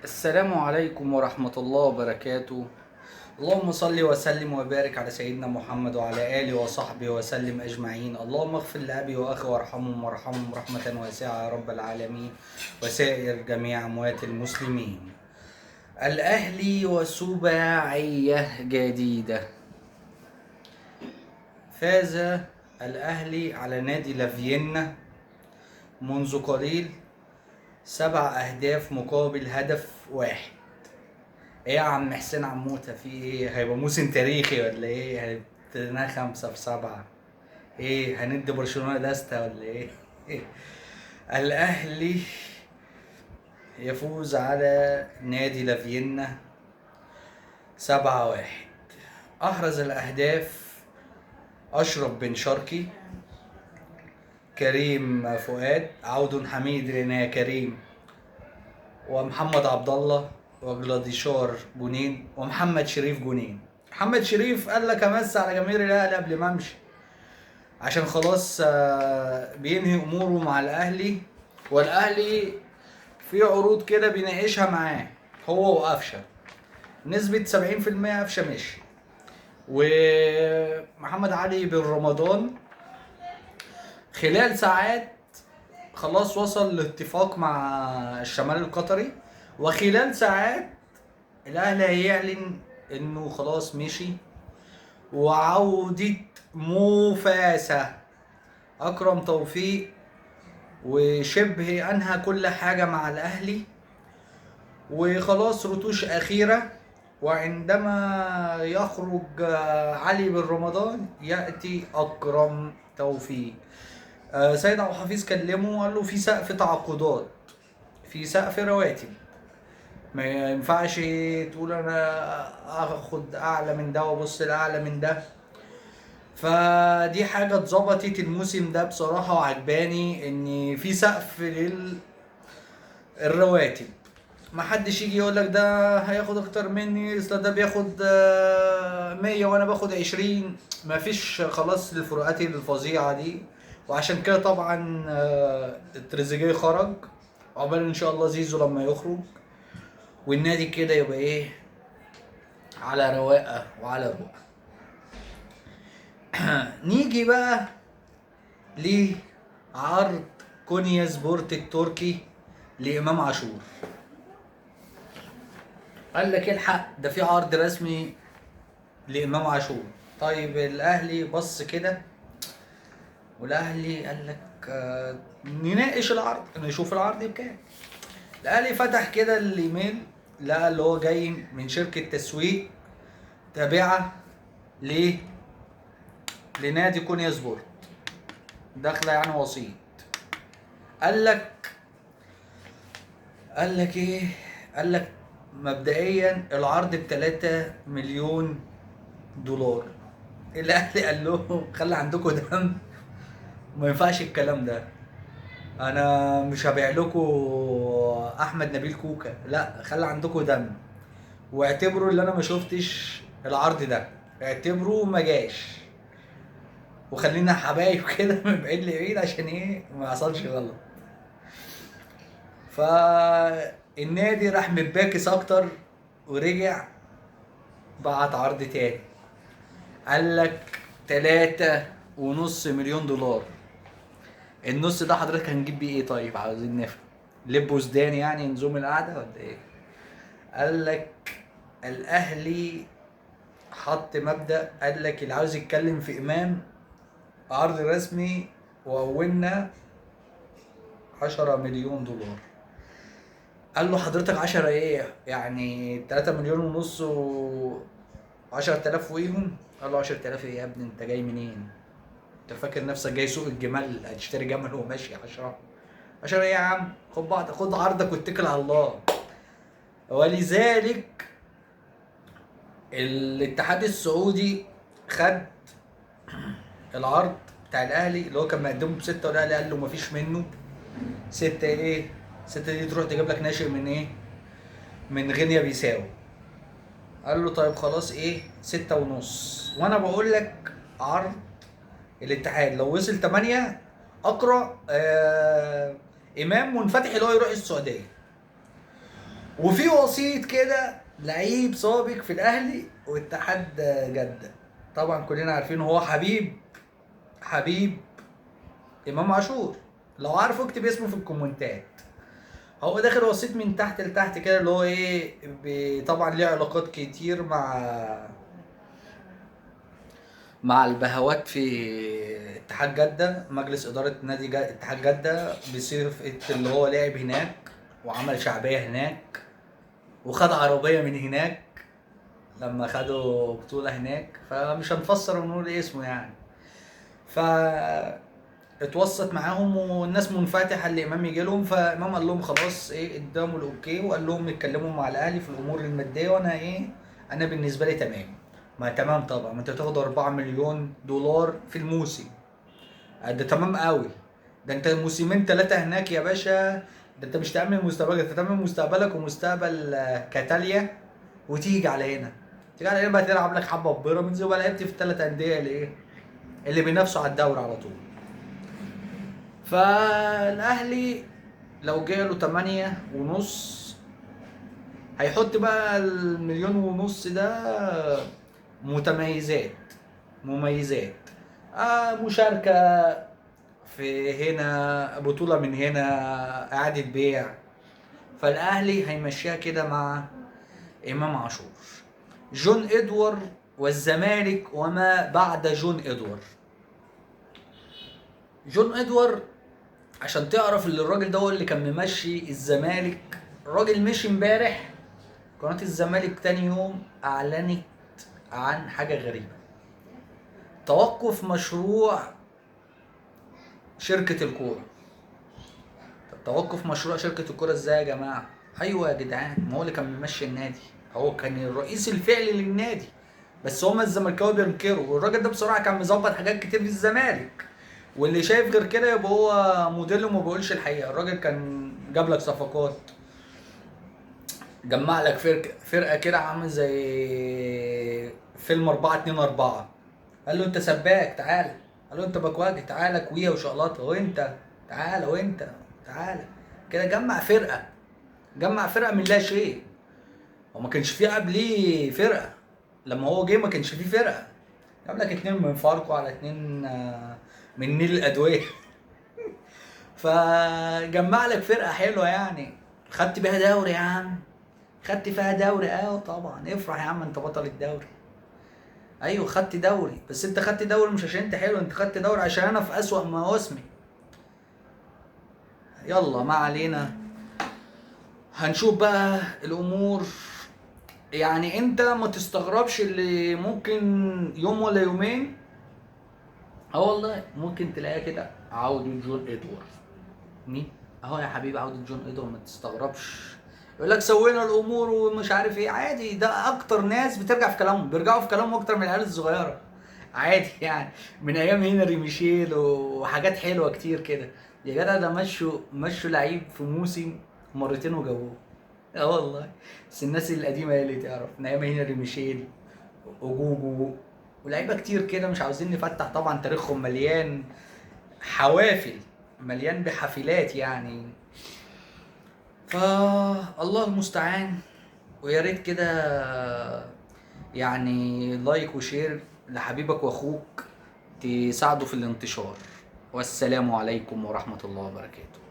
السلام عليكم ورحمة الله وبركاته. اللهم صل وسلم وبارك على سيدنا محمد وعلى آله وصحبه وسلم أجمعين. اللهم اغفر لأبي وأخي وارحمهم وارحمهم رحمة واسعة يا رب العالمين وسائر جميع أموات المسلمين. الأهلي وسباعية جديدة. فاز الأهلي على نادي لافيينا منذ قليل 7 أهداف مقابل هدف واحد. ايه يا عم حسين عموته، في ايه؟ هيبقى موسم تاريخي ولا ايه؟ هنبتدينا 5-7؟ ايه هندي برشلونة داستا ولا ايه؟ الاهلي يفوز على نادي لافيينا 7-1. احرز الاهداف اشرف بن شرقي، كريم فؤاد، عود حميد لنا يا كريم، ومحمد عبد الله، وجلاديشار جونين، ومحمد شريف جونين. محمد شريف قال لك امس على جماهير الاهلي قبل ما امشي، عشان خلاص بينهي اموره مع الاهلي، والاهلي في عروض كده بيناقشها معاه هو وقفشه، نسبة 70% قفشه مشي. ومحمد علي بن رمضان خلال ساعات خلاص وصل لاتفاق مع الشمال القطري، وخلال ساعات الاهلي هيعلن انه خلاص مشي. وعودة موفاسة اكرم توفيق، وشبه انهى كل حاجة مع الاهلي، وخلاص رتوش اخيرة. وعندما يخرج علي بن رمضان يأتي اكرم توفيق. سيد عبد الحفيظ كلمه وقال له في سقف تعاقدات، في سقف رواتب، ما ينفعش تقول انا اخد اعلى من ده وابص لاعلى من ده. فدي حاجة اتظبطت الموسم ده بصراحة وعجباني، ان في سقف للرواتب. ما حدش يجي يقول لك ده هياخد اكتر مني، اصل ده بياخد 100 وانا باخد 20. ما فيش خلاص الفروقات الفظيعة دي. وعشان كده طبعا تريزيجيه خرج، عقبال ان شاء الله زيزو لما يخرج، والنادي كده يبقى ايه، على رواقه وعلى رواقه. نيجي بقى لعرض كونيا سبورت التركي لامام عاشور. قال لك الحق ده في عرض رسمي لامام عاشور. طيب الاهلي بص كده، والاهلي قال لك نناقش العرض، نشوف العرض بكام. الاهلي فتح كده الايميل، لقى اللي هو جاي من شركه تسويق تابعه لنادي كونيا سبورت، داخله يعني وسيط. قال لك قال لك ايه؟ قال لك مبدئيا العرض ب3 مليون دولار. الاهلي قال لهم خلي عندكم دم، ما ينفعش الكلام ده. انا مش هبيع لكم احمد نبيل كوكا، لا خلي عندكم دم، واعتبروا اللي انا ما شفتش العرض ده، اعتبروه ما جاش، وخلينا حبايب كده من بعيد لبعيد عشان ايه ما يحصلش غلط. فالنادي راح متباكس اكتر، ورجع بعت عرض تاني. قال لك 3.5 مليون دولار. النص ده حضرتك هنجيب بيه ايه؟ طيب عاوزين نفهم، لب وسودان يعني نزوم القعده ولا ايه؟ قال لك الاهلي حط مبدأ، قال لك اللي عاوز يتكلم في امام عرض رسمي وأولنا 10 مليون دولار. قال له حضرتك 10 ايه يعني؟ 3 مليون ونص و 10,000 ويهم. قال له 10,000 ايه يا ابني؟ انت جاي منين؟ انت فاكر نفسك جاي سوق الجمال هتشتري جمل وهو ماشي؟ 10 ايه يا عم؟ خد بعض، خد عرضك واتكل على الله. ولذلك الاتحاد السعودي خد العرض بتاع الاهلي اللي هو كان مقدمه ب6، والاهلي قال له مفيش منه. 6 ايه؟ 6 دي تروح تجيب لك ناشئ من ايه؟ من غينيا بيساو. قال له طيب خلاص ايه، 6.5. وانا بقول لك عرض الاتحاد لو وصل 8 اقرا امام منفتح اللي هو يروح السعوديه. وفي وسيط كده لعيب سابق في الاهلي واتحاد جده، طبعا كلنا عارفين هو حبيب امام عاشور. لو عارفه اكتب اسمه في الكومنتات. هو داخل وسيط من تحت لتحت كده، اللي هو ايه، طبعا ليه علاقات كتير مع البهوات في اتحاد جدة، مجلس إدارة نادي اتحاد جدة، بصفة اللي هو لعب هناك وعمل شعبية هناك وخد عربية من هناك لما خدوا بطولة هناك، فمش هنفسر ونقول اسمه يعني. ف اتوسط معاهم والناس منفتحه اللي امام يجي لهم، فامام قال لهم خلاص ايه، اداهم الاوكي وقال لهم يتكلموا مع الاهلي في الامور الماديه، وانا ايه، انا بالنسبه لي تمام. ما تمام طبعا، ما انت تاخد 4 مليون دولار في الموسم، ده تمام قوي. ده انت موسمين ثلاثه هناك يا باشا، ده انت مش تامن مستقبلك، انت تامن مستقبلك ومستقبل كاتاليا، وتيجي على هنا. تيجي على هنا بقى تلعب لك حبه ببيراميدز، وبقى لعبت في الثلاث انديه اللي ايه، اللي بينافسوا على الدوري على طول. فالاهلي لو جاله 8 ونص، هيحط بقى المليون ونص ده متميزات، مميزات، مشاركة في هنا، بطولة من هنا، إعادة بيع. فالأهلي هيمشيها كده مع إمام عاشور. جون إدوار والزمالك وما بعد جون إدوار. جون إدوار، عشان تعرف اللي الراجل ده هو اللي كان ممشي الزمالك. الراجل مشي امبارح، قناة الزمالك تاني يوم اعلنت عن حاجة غريبة: توقف مشروع شركة الكورة. طب توقف مشروع شركة الكورة ازاي يا جماعة؟ ايوه يا جدعان، ما هو اللي كان ممشي النادي، هو كان الرئيس الفعلي للنادي، بس هما الزملكاوي بينكروا. والراجل ده بصراحة كان مظبط حاجات كتير في الزمالك، واللي شايف غير كده يبقى هو موديل وما بيقولش الحقيقة. الراجل كان جاب لك صفقات، جمع لك فرقه كده عامل زي فيلم 4-2-4. قال له انت سباك تعالى، قال له انت بكواجي تعالى، كويه وشقلاطه، وانت تعالى، وانت تعالى. كده جمع فرقه من لا شيء. وما كانش فيه قبليه فرقه، لما هو جه ما كانش فيه فرقه. جاب لك 2 من فاركو على 2 من نيل الادويه. فجمع لك فرقه حلوه يعني، خدت بيها دوري يا عم، خدت فيها دوري. طبعا افرح يا عم، انت بطل الدوري. ايوه خدت دوري، بس انت خدت دوري مش عشان انت حلو، انت خدت دوري عشان انا في اسوأ مواسمي. يلا ما علينا، هنشوف بقى الامور. يعني انت ما تستغربش اللي ممكن يوم ولا يومين، والله ممكن تلاقيها كده عودة جون ادوار. مين؟ اهو يا حبيبي عودة جون ادوار، ما تستغربش. يقول لك سوينا الامور ومش عارف ايه، عادي. ده اكتر ناس بترجع في كلامهم، بيرجعوا في كلامهم اكتر من العيال الصغيره، عادي يعني. من ايام هنري ميشيل وحاجات حلوه كتير كده. يا جدع ده مشوا لعيب في موسم مرتين وجابوه. اه والله. بس الناس القديمه هي اللي تعرف، من ايام هنري ميشيل وجوجو ولعيبه كتير كده، مش عاوزين نفتح طبعا، تاريخهم مليان حوافل، مليان بحافلات يعني. فالله المستعان. ويا ريت كده يعني لايك وشير لحبيبك واخوك، تساعده في الانتشار. والسلام عليكم ورحمة الله وبركاته.